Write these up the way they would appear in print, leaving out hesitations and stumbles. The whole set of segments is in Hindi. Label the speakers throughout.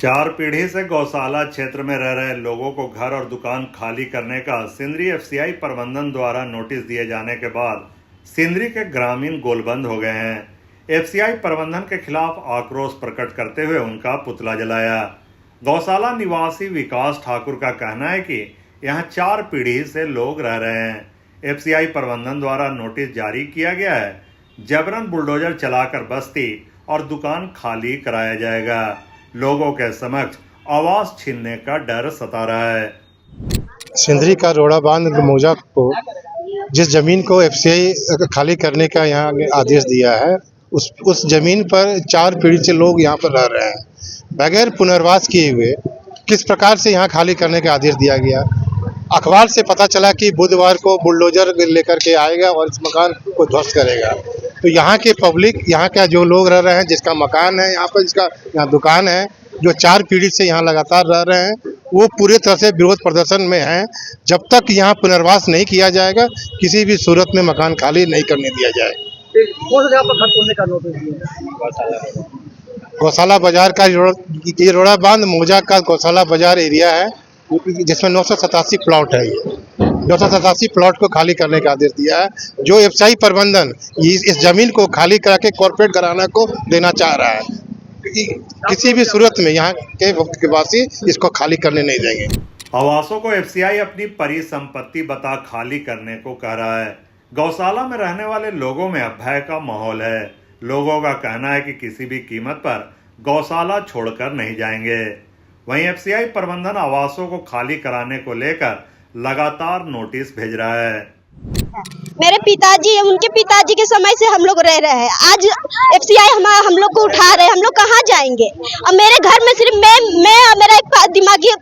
Speaker 1: चार पीढ़ी से गौशाला क्षेत्र में रह रहे लोगों को घर और दुकान खाली करने का सिंदरी एफसीआई प्रबंधन द्वारा नोटिस दिए जाने के बाद सिंदरी के ग्रामीण गोलबंद हो गए हैं। एफसीआई प्रबंधन के खिलाफ आक्रोश प्रकट करते हुए उनका पुतला जलाया। गौशाला निवासी विकास ठाकुर का कहना है कि यहाँ चार पीढ़ी से लोग रह रहे हैं। एफसीआई प्रबंधन द्वारा नोटिस जारी किया गया है, जबरन बुलडोजर चलाकर बस्ती और दुकान खाली कराया जाएगा। लोगों के समक्ष आवास छीनने का डर सता रहा है।
Speaker 2: सिंदरी का रोड़ा बांध मौजा को जिस जमीन को एफसीआई खाली करने का यहाँ आदेश दिया है, उस जमीन पर चार पीढ़ी से लोग यहाँ पर रह रहे हैं बगैर पुनर्वास किए हुए। किस प्रकार से यहाँ खाली करने का आदेश दिया गया, अखबार से पता चला कि बुधवार को बुलडोजर लेकर के आएगा और इस मकान को ध्वस्त करेगा। तो यहाँ के पब्लिक, यहाँ का जो लोग रह रहे हैं, जिसका मकान है यहाँ पर, जिसका यहाँ दुकान है, जो चार पीढ़ी से यहाँ लगातार रह रहे हैं, वो पूरे तरह से विरोध प्रदर्शन में हैं। जब तक यहाँ पुनर्वास नहीं किया जाएगा, किसी भी सूरत में मकान खाली नहीं करने दिया जाए।
Speaker 3: कौन सा जगह पर घर तोड़ने का नोटिस दिया?
Speaker 2: गौशाला बाजार का ये रोड़ा बांध मौजा का गौशाला बाजार एरिया है, जिसमें 987 प्लॉट है। ये 987 प्लॉट को खाली करने का आदेश दिया है, जो एफसीआई प्रबंधन इस जमीन को खाली करा के कॉर्पोरेट घराना को देना चाह रहा है। किसी भी सूरत में यहाँ के वासी इसको खाली करने नहीं देंगे।
Speaker 1: आवासों को एफसीआई अपनी परिसंपत्ति बता खाली करने को कह रहा है। गौशाला में रहने वाले लोगों में अब भय का माहौल है। लोगों का कहना है कि किसी भी कीमत पर गौशाला छोड़कर नहीं जाएंगे। वहीं एफसीआई प्रबंधन आवासों को खाली कराने को लेकर लगातार नोटिस भेज रहा है।
Speaker 4: मेरे पिताजी, उनके पिताजी के समय से हम लोग रह रहे हैं। आज एफसीआई हम लोग को उठा रहे हैं, हम लोग कहाँ जाएंगे? अब मेरे घर में सिर्फ मैं और मेरा एक दिमागी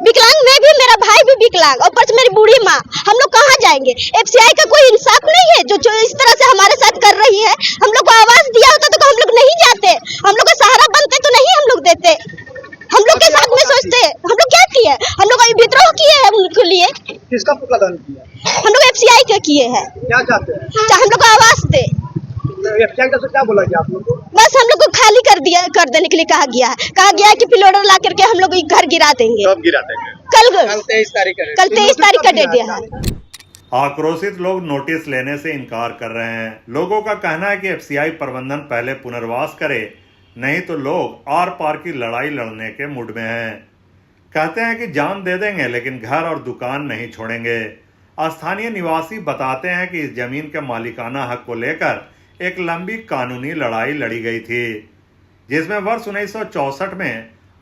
Speaker 4: विकलांग, मैं भी, मेरा भाई भी विकलांग, और ऊपर से मेरी बूढ़ी माँ। हम लोग कहाँ जाएंगे? एफसीआई का कोई इंसाफ नहीं है जो इस तरह से हमारे साथ कर रही है। हम लोग को आवास दिया होता तो हम लोग नहीं जाते, हम लोग का सहारा बनते तो नहीं हम लोग देते। हम लोग के साथ में सोचते हम लोग क्या किए? हम लोग विद्रोह किए हैं उनके लिए।
Speaker 3: किसका पुतला दहन किया?
Speaker 4: हम लोग एफसीआई का किए हैं।
Speaker 3: क्या चाहते हैं?
Speaker 4: हम लोग को आवास दे।
Speaker 3: एफसीआई का क्या बोला गया आप लोग को?
Speaker 4: बस हम लोग को खाली कर देने के लिए कहा गया है कि पिलोडर ला करके हम लोग घर गिरा देंगे।
Speaker 3: कब गिरा देंगे?
Speaker 4: कल
Speaker 3: 23 तारीख
Speaker 4: कल 23 तारीख का डेट दिया है।
Speaker 1: आक्रोशित लोग नोटिस लेने से इनकार कर रहे हैं। लोगों का कहना है कि एफसीआई प्रबंधन पहले पुनर्वास करे, नहीं तो लोग आर पार की लड़ाई लड़ने के मूड में हैं। कहते हैं कि जान दे देंगे लेकिन घर और दुकान नहीं छोड़ेंगे। स्थानीय निवासी बताते हैं कि इस जमीन के मालिकाना हक को लेकर एक लंबी कानूनी लड़ाई लड़ी गई थी, जिसमें वर्ष 1964 में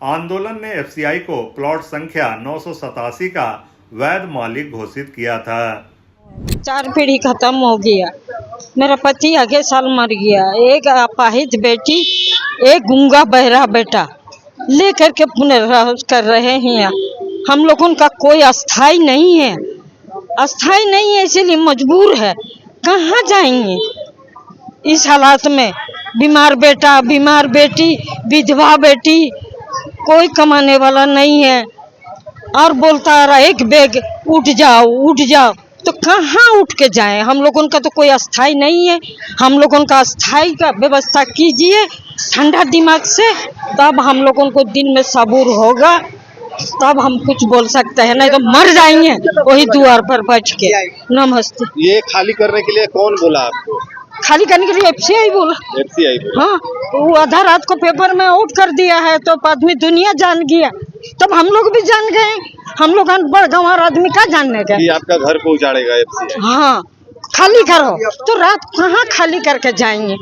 Speaker 1: आंदोलन ने एफसीआई को प्लॉट संख्या 987 का वैध मालिक घोषित किया था।
Speaker 5: चार पीढ़ी खत्म हो गया। मेरा पति आगे साल मर गया, एक अपाहिज बेटी, एक गूंगा बहरा बेटा लेकर के पुनर्वास कर रहे हैं। हम लोगों का कोई अस्थाई नहीं है, इसीलिए मजबूर है। कहाँ जाएंगे इस हालात में? बीमार बेटा, बीमार बेटी, विधवा बेटी, कोई कमाने वाला नहीं है। और बोलता आ रहा एक बैग उठ जाओ, तो कहाँ उठ के जाएं? हम लोगों का तो कोई अस्थाई नहीं है। हम लोगों का अस्थाई का व्यवस्था कीजिए ठंडा दिमाग से, तब हम लोगों को दिन में सबूर होगा, तब हम कुछ बोल सकते हैं, नहीं तो मर जाएंगे वही द्वार पर बैठ के। नमस्ते।
Speaker 3: ये खाली करने के लिए कौन बोला आपको?
Speaker 5: खाली करने के लिए एफसीआई बोला।
Speaker 3: एफसीआई?
Speaker 5: हाँ, वो आधा रात को पेपर में आउट कर दिया है, तो आदमी दुनिया जान गया, तब हम लोग भी जान गए। हम लोग अनपढ़ गंवार आदमी का जानने का?
Speaker 3: आपका घर को उजाड़ेगा एफसीआई?
Speaker 5: हाँ, खाली करो तो रात कहाँ खाली करके जाएंगे?